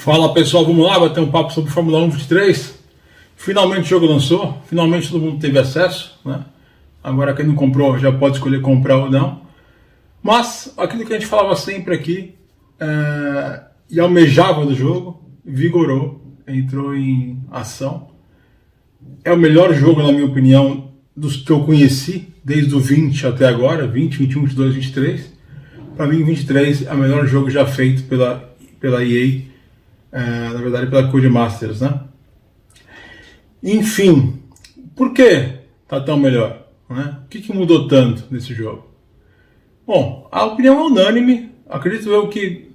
Fala pessoal, vamos lá bater um papo sobre Fórmula 1 23. Finalmente o jogo lançou, finalmente todo mundo teve acesso, né? Agora quem não comprou já pode escolher comprar ou não. Mas aquilo que a gente falava sempre aqui e almejava do jogo, vigorou, entrou em ação. É o melhor jogo, na minha opinião, dos que eu conheci, desde o 20 até agora, 20, 21, 22, 23. Para mim, 23 é o melhor jogo já feito pela EA, na verdade pela Codemasters, né? Enfim, por que tá tão melhor, né? O que mudou tanto nesse jogo? Bom, a opinião é unânime. Acredito eu que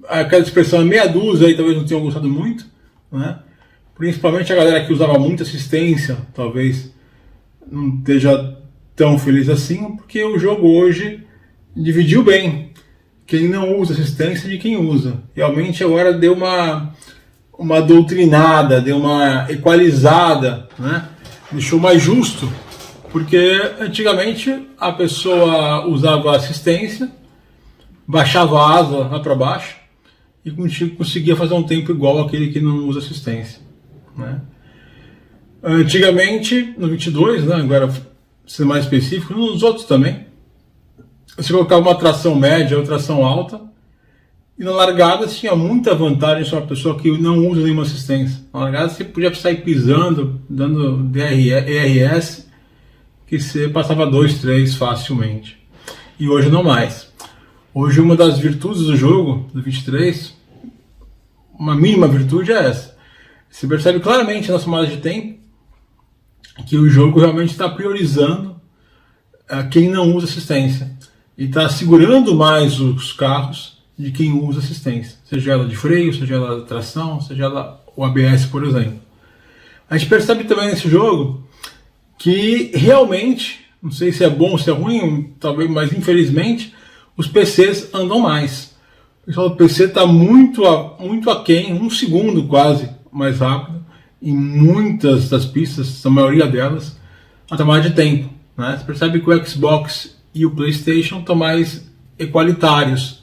aquela expressão é meia dúzia aí talvez não tenham gostado muito, né? Principalmente a galera que usava muita assistência, talvez não esteja tão feliz assim, porque o jogo hoje dividiu bem quem não usa assistência de quem usa. Realmente agora deu uma doutrinada, deu uma equalizada, né? Deixou mais justo, porque antigamente a pessoa usava assistência, baixava a asa lá para baixo e conseguia fazer um tempo igual àquele que não usa assistência, né? Antigamente, no 22, né, agora sendo mais específico, nos outros também, você colocava uma tração média ou tração alta, e na largada você tinha muita vantagem sobre a pessoa que não usa nenhuma assistência. Na largada você podia sair pisando, dando DRS, que você passava 2, 3 facilmente. E hoje não mais. Hoje uma das virtudes do jogo, do 23, uma mínima virtude é essa. Você percebe claramente na tomada de tempo que o jogo realmente está priorizando quem não usa assistência. E está segurando mais os carros de quem usa assistência. Seja ela de freio, seja ela de tração, seja ela o ABS, por exemplo. A gente percebe também nesse jogo que realmente, não sei se é bom ou se é ruim, talvez, mas infelizmente, os PCs andam mais. O pessoal do PC está muito aquém, 1 segundo quase mais rápido, em muitas das pistas, a maioria delas, a tomada de tempo, né? Você percebe que o Xbox e o PlayStation estão mais equalitários,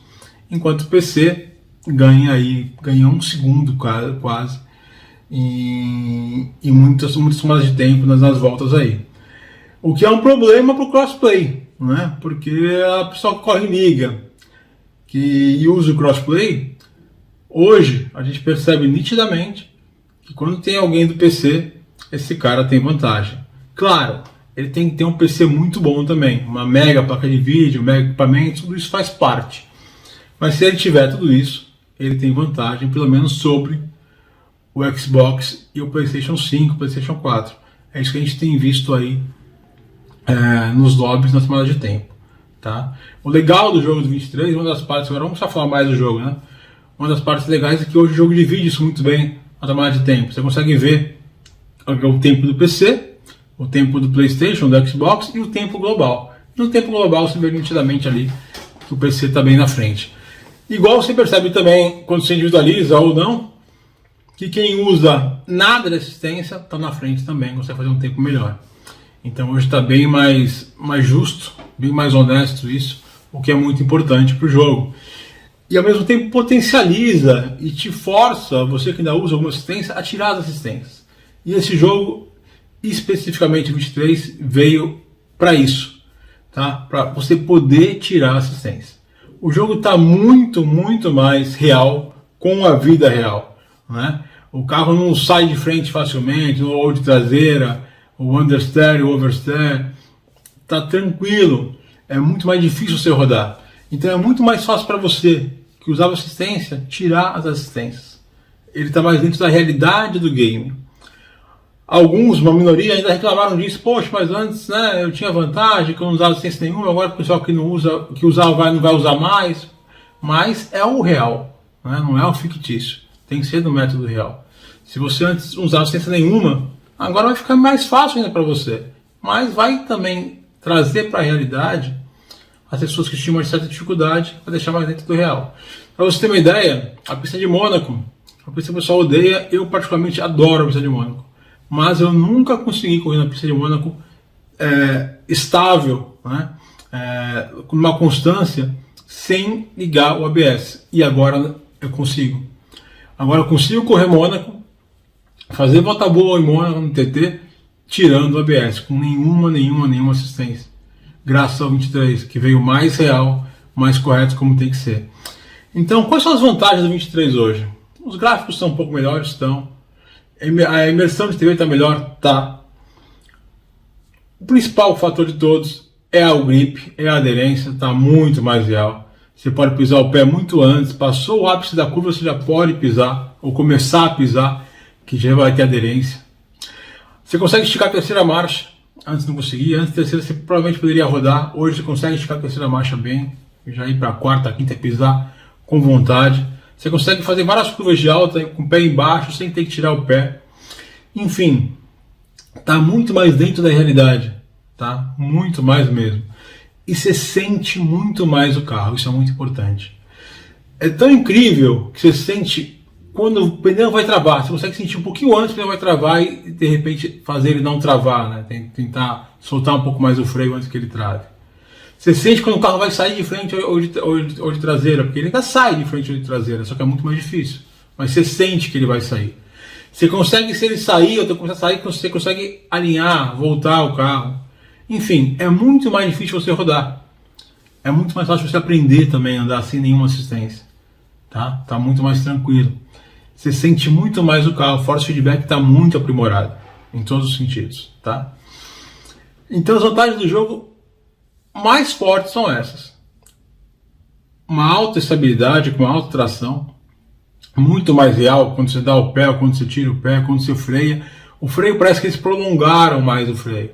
enquanto o PC ganha 1 segundo quase em muitas tomadas de tempo nas voltas aí. O que é um problema para o crossplay, né? Porque a pessoa que corre liga e usa o crossplay, hoje a gente percebe nitidamente que quando tem alguém do PC, esse cara tem vantagem. Claro, ele tem que ter um PC muito bom também, uma mega placa de vídeo, um mega equipamento, tudo isso faz parte. Mas se ele tiver tudo isso, ele tem vantagem, pelo menos sobre o Xbox e o PlayStation 5, PlayStation 4. É isso que a gente tem visto aí nos lobbies, na tomada de tempo, tá? O legal do jogo do 23, uma das partes, agora vamos só falar mais do jogo, né? Uma das partes legais é que hoje o jogo divide isso muito bem, a tomada de tempo. Você consegue ver o tempo do PC, o tempo do PlayStation, do Xbox e o tempo global. No tempo global você vê nitidamente ali que o PC está bem na frente. Igual você percebe também, quando você individualiza ou não, que quem usa nada de assistência está na frente também, consegue fazer um tempo melhor. Então hoje está bem mais justo, bem mais honesto isso, o que é muito importante para o jogo. E ao mesmo tempo potencializa e te força, você que ainda usa alguma assistência, a tirar as assistências. E esse jogo, especificamente o 23, veio para isso, tá? Para você poder tirar a assistência. O jogo está muito mais real com a vida real, né? O carro não sai de frente facilmente, ou de traseira, o understeer, o oversteer, está tranquilo. É muito mais difícil você rodar. Então é muito mais fácil para você que usava assistência tirar as assistências. Ele está mais dentro da realidade do game. Alguns, uma minoria, ainda reclamaram disso. Poxa, mas antes, né, eu tinha vantagem, que eu não usava assistência nenhuma, agora o pessoal que não usava não vai usar mais. Mas é o real, né, não é o fictício. Tem que ser do método real. Se você antes não usava assistência nenhuma, agora vai ficar mais fácil ainda para você. Mas vai também trazer para a realidade as pessoas que tinham uma certa dificuldade para deixar mais dentro do real. Para você ter uma ideia, a pista de Mônaco, a pista que o pessoal odeia, eu particularmente adoro a pista de Mônaco. Mas eu nunca consegui correr na pista de Mônaco estável, né? Com uma constância, sem ligar o ABS. E agora eu consigo. Agora eu consigo correr Mônaco, fazer volta boa em Mônaco no TT, tirando o ABS, com nenhuma assistência. Graças ao 23, que veio mais real, mais correto como tem que ser. Então, quais são as vantagens do 23 hoje? Os gráficos estão um pouco melhores, estão. A imersão de TV está melhor, tá. O principal fator de todos é o grip, é a aderência, está muito mais real. Você pode pisar o pé muito antes, passou o ápice da curva, você já pode pisar, ou começar a pisar, que já vai ter aderência. Você consegue esticar a terceira marcha, antes não conseguia, antes da terceira você provavelmente poderia rodar, hoje você consegue esticar a terceira marcha bem, já ir para a quarta, quinta e pisar com vontade. Você consegue fazer várias curvas de alta com o pé embaixo, sem ter que tirar o pé. Enfim, está muito mais dentro da realidade, tá? Muito mais mesmo. E você sente muito mais o carro, isso é muito importante. É tão incrível que você sente quando o pneu vai travar. Você consegue sentir um pouquinho antes que o pneu vai travar e de repente fazer ele não travar, né? Tentar soltar um pouco mais o freio antes que ele trave. Você sente quando o carro vai sair de frente ou de traseira, porque ele ainda sai de frente ou de traseira, só que é muito mais difícil. Mas você sente que ele vai sair. Você consegue, se ele sair ou começar a sair, você consegue alinhar, voltar o carro. Enfim, é muito mais difícil você rodar. É muito mais fácil você aprender também a andar sem nenhuma assistência. Tá muito mais tranquilo. Você sente muito mais o carro, o force feedback está muito aprimorado, em todos os sentidos. Tá? Então as vantagens do jogo mais fortes são essas: uma alta estabilidade com alta tração, muito mais real quando você dá o pé, quando você tira o pé, quando você freia. O freio parece que eles prolongaram mais o freio.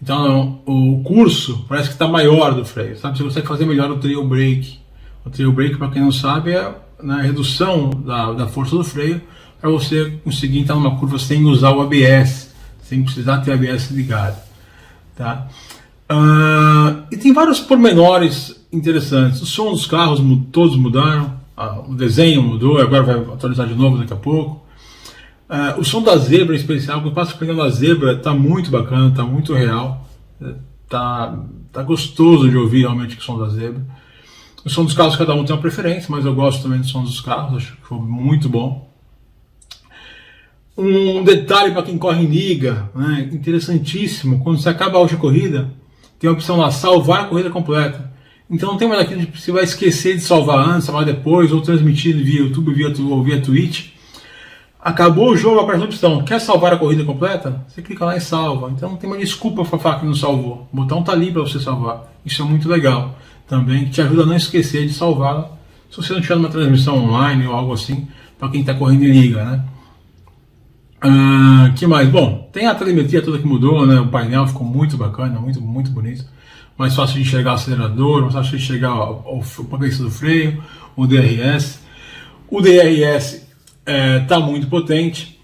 Então o curso parece que está maior do freio, sabe? Você consegue fazer melhor o trail brake. O trail brake, para quem não sabe, é a redução da força do freio para você conseguir entrar numa curva sem usar o ABS, sem precisar ter ABS ligado. Tá? E tem vários pormenores interessantes. O som dos carros todos mudaram, o desenho mudou, agora vai atualizar de novo daqui a pouco. O som da zebra em especial, quando passa pegando a zebra, está muito bacana, está muito real, tá gostoso de ouvir realmente o som da zebra. O som dos carros, cada um tem uma preferência, mas eu gosto também do som dos carros, acho que foi muito bom. Um detalhe para quem corre em liga, né, interessantíssimo: quando você acaba a última corrida, tem a opção lá, salvar a corrida completa. Então não tem mais aquilo de você vai esquecer de salvar antes, salvar depois, ou transmitir via YouTube ou via Twitch. Acabou o jogo, aparece a opção, quer salvar a corrida completa? Você clica lá e salva. Então não tem mais desculpa para falar que não salvou. O botão está ali para você salvar. Isso é muito legal também, que te ajuda a não esquecer de salvá-la, se você não tiver uma transmissão online ou algo assim, para quem está correndo em liga, né? Que mais? Bom, tem a telemetria toda que mudou, né? O painel ficou muito bacana, muito bonito. Mais fácil de enxergar o acelerador, mais fácil de enxergar o potência do freio, o DRS. O DRS está muito potente,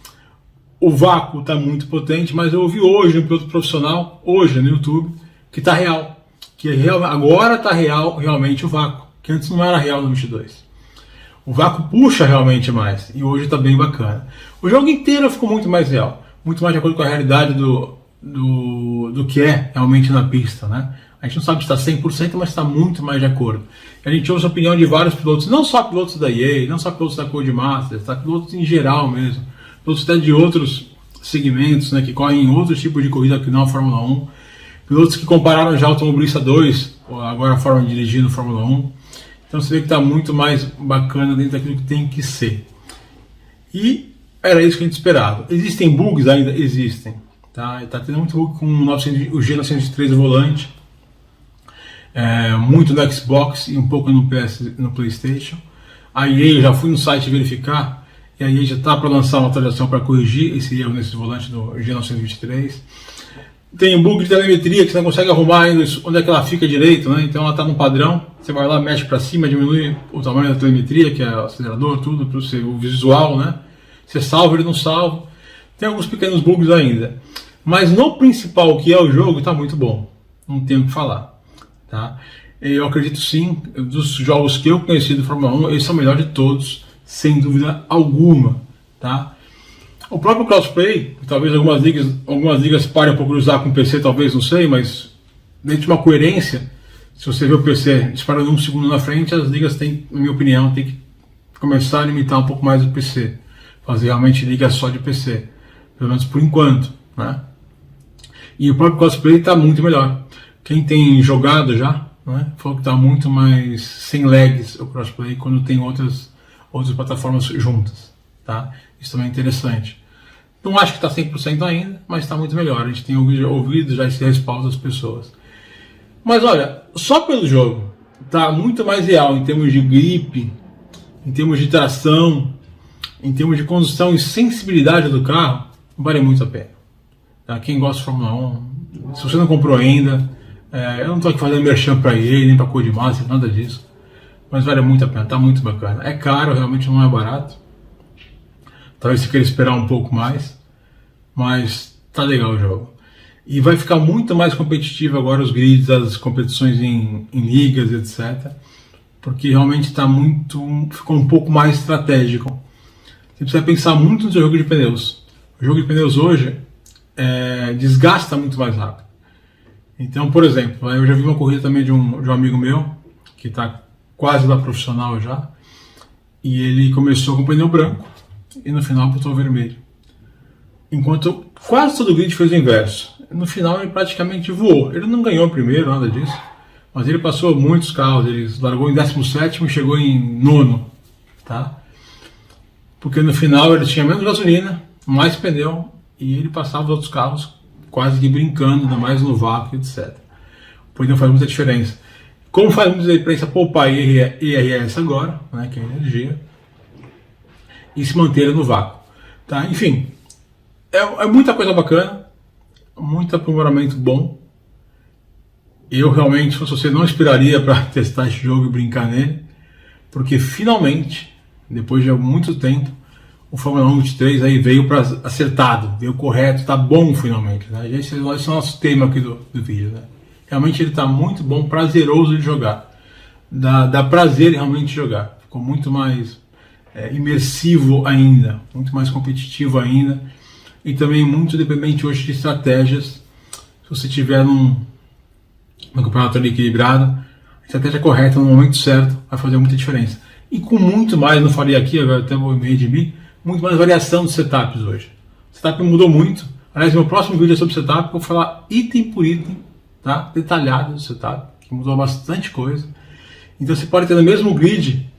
o vácuo está muito potente, mas eu ouvi hoje um piloto profissional, hoje no YouTube, que está real. Que agora está real realmente o vácuo, que antes não era real no 22. O vácuo puxa realmente mais, e hoje está bem bacana. O jogo inteiro ficou muito mais real, muito mais de acordo com a realidade do que é realmente na pista, né? A gente não sabe se está 100%, mas está muito mais de acordo. A gente ouve a opinião de vários pilotos, não só pilotos da EA, não só pilotos da Codemasters, tá? Pilotos em geral mesmo, pilotos até de outros segmentos, né, que correm em outros tipos de corrida que não a Fórmula 1. Pilotos que compararam já Automobilista 2, agora a forma de dirigir no Fórmula 1. Então você vê que está muito mais bacana dentro daquilo que tem que ser. E era isso que a gente esperava. Existem bugs ainda? Existem. Tá tendo muito bug com o G903 volante. Muito no Xbox e um pouco no PlayStation. A EA, eu já fui no site verificar, e a EA já está para lançar uma atualização para corrigir esse erro nesse volante do G923. Tem bug de telemetria que você não consegue arrumar ainda onde é que ela fica direito, né? Então ela está no padrão, você vai lá, mexe para cima, diminui o tamanho da telemetria, que é o acelerador, tudo, para o visual, né? Você salva, ele não salva. Tem alguns pequenos bugs ainda. Mas no principal, que é o jogo, está muito bom. Não tenho o que falar. Tá? Eu acredito sim, dos jogos que eu conheci do Fórmula 1, esse é o melhor de todos, sem dúvida alguma. Tá? O próprio crossplay, talvez algumas ligas parem um pouco de usar com o PC, talvez, não sei, mas dentro de uma coerência, se você vê o PC disparando um segundo na frente, as ligas têm, na minha opinião, tem que começar a limitar um pouco mais o PC. fazer realmente liga só de PC, pelo menos por enquanto, né? E o próprio crossplay está muito melhor. Quem tem jogado já, né, falou que está muito mais sem lags o crossplay quando tem outras plataformas juntas, tá? Isso também é interessante. Não acho que está 100% ainda, mas está muito melhor. A gente tem ouvido já esse respaldo das pessoas. Mas olha, só pelo jogo está muito mais real em termos de grip, em termos de tração, em termos de condução e sensibilidade do carro, vale muito a pena. Tá? Quem gosta de Fórmula 1, se você não comprou ainda, eu não estou aqui fazendo merchan para ele, nem para Codemaster, nada disso. Mas vale muito a pena, está muito bacana. É caro, realmente não é barato. Talvez você queira esperar um pouco mais, mas tá legal o jogo. E vai ficar muito mais competitivo agora os grids, as competições em ligas, etc. Porque realmente ficou um pouco mais estratégico. Você precisa pensar muito no seu jogo de pneus. O jogo de pneus hoje desgasta muito mais rápido. Então, por exemplo, eu já vi uma corrida também de um amigo meu, que está quase lá profissional já, e ele começou com pneu branco e no final botou vermelho. Enquanto quase todo o grid fez o inverso. No final ele praticamente voou. Ele não ganhou primeiro, nada disso, mas ele passou muitos carros. Ele largou em 17º e chegou em 9º, tá? Porque no final ele tinha menos gasolina, mais pneu, e ele passava os outros carros quase que brincando, ainda mais no vácuo, etc. O pneu faz muita diferença. Como faz muita diferença poupar IRS agora, né, que é energia, e se manter no vácuo, tá? Enfim, é muita coisa bacana, muito aprimoramento bom. Eu realmente, se fosse você, não esperaria para testar esse jogo e brincar nele, porque finalmente, depois de muito tempo, o Fórmula 1 23 aí veio acertado, veio correto, tá bom finalmente, né? Esse é o nosso tema aqui do vídeo, né? Realmente ele tá muito bom, prazeroso de jogar, dá prazer realmente de jogar, ficou muito mais imersivo ainda, muito mais competitivo ainda, e também muito dependente hoje de estratégias. Se você tiver num campeonato ali equilibrado, a estratégia correta no momento certo vai fazer muita diferença. E com muito mais, não falei aqui, agora até vou me redimir, muito mais variação dos setups hoje. O setup mudou muito. Aliás, meu próximo vídeo é sobre setup, eu vou falar item por item, tá? Detalhado do setup, que mudou bastante coisa. Então você pode ter no mesmo grid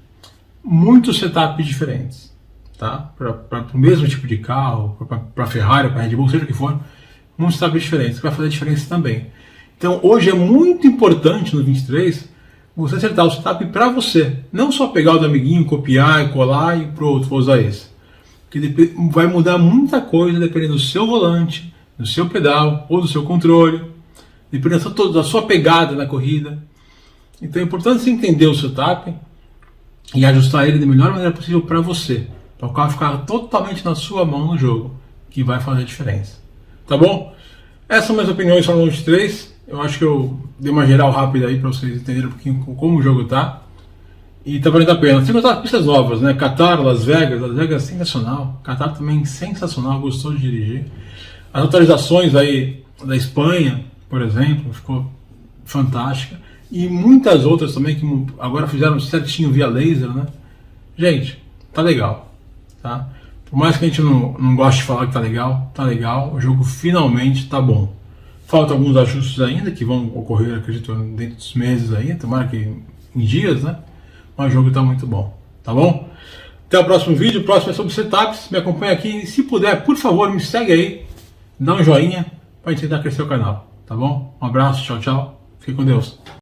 muitos setups diferentes, tá? Para o mesmo tipo de carro, para Ferrari, para Red Bull, seja o que for, muitos setups diferentes, que vai fazer diferença também. Então hoje é muito importante no 23 você acertar o setup para você, não só pegar o do amiguinho, copiar e colar e pro outro vou usar esse. Porque vai mudar muita coisa dependendo do seu volante, do seu pedal ou do seu controle, dependendo da sua pegada na corrida. Então é importante você entender o setup e ajustar ele da melhor maneira possível para você, para o carro ficar totalmente na sua mão no jogo, que vai fazer a diferença. Tá bom? Essas são minhas opiniões sobre o 23. Eu acho que eu dei uma geral rápida aí para vocês entenderem um pouquinho como o jogo tá. E tá valendo a pena. Sem contar pistas novas, né? Qatar, Las Vegas é sensacional. Qatar também sensacional, gostou de dirigir. As atualizações aí da Espanha, por exemplo, ficou fantástica. E muitas outras também que agora fizeram certinho via laser, né? Gente, tá legal, tá? Por mais que a gente não goste de falar que tá legal. O jogo finalmente tá bom. Faltam alguns ajustes ainda que vão ocorrer, acredito, dentro dos meses aí, tomara que em dias, né? Mas o jogo está muito bom, tá bom? Até o próximo vídeo, o próximo é sobre setups, me acompanha aqui e se puder, por favor, me segue aí, dá um joinha para a gente tentar crescer o canal, tá bom? Um abraço, tchau, tchau, fique com Deus.